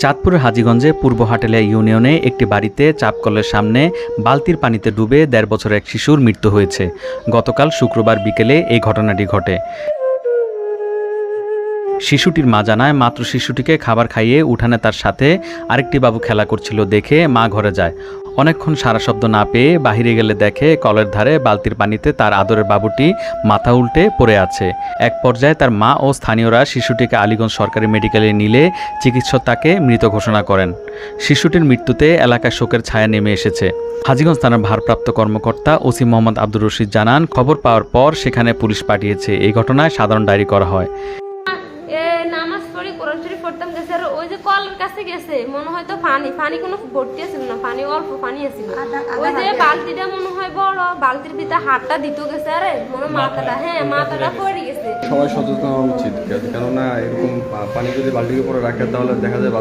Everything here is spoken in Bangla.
চাঁদপুরের হাজীগঞ্জে পূর্ব হাটেলিয়া ইউনিয়নে একটি বাড়িতে চাপকলের সামনে বালতির পানিতে ডুবে ১.৫ বছরের এক শিশুর মৃত্যু হয়েছে। গতকাল শুক্রবার বিকেলে এই ঘটনাটি ঘটে। শিশুটির মা জানায়, মাত্র শিশুটিকে খাবার খাইয়ে উঠানে তার সাথে আরেকটি বাবু খেলা করছিল দেখে মা ঘরে যায়। অনেকক্ষণ সারা শব্দ না পেয়ে বাহিরে গেলে দেখে কলের ধারে বালতির পানিতে তার আদরের বাবুটি মাথা উল্টে পড়ে আছে। এক পর্যায়ে তার মা ও স্থানীয়রা শিশুটিকে আলীগঞ্জ সরকারি মেডিকেলে নিলে চিকিৎসক তাকে মৃত ঘোষণা করেন। শিশুটির মৃত্যুতে এলাকায় শোকের ছায়া নেমে এসেছে। হাজীগঞ্জ থানার ভারপ্রাপ্ত কর্মকর্তা ওসি মোহাম্মদ আব্দুর রশিদ জানান, খবর পাওয়ার পর সেখানে পুলিশ পাঠিয়েছে। এই ঘটনায় সাধারণ ডায়েরি করা হয়। নামাজ পড়ি কোরআন শরীফ পড়তাম গেছে আর ওই যে কলের কাছে গেছে মনে হয় তো পানি কোনো ভর্তি আছিল না, পানি অল্প পানি আছিল। ওই যে বালতিটা মনে হয় বড়, বালতির ভিতরে হাতটা দিতে গেছে আরে মনে মাথাটা পড়ে গেছে। সবাই সচেতন হওয়া উচিত, কেননা এরকম পানি যদি বালতির উপরে রাখে তাহলে দেখা যায়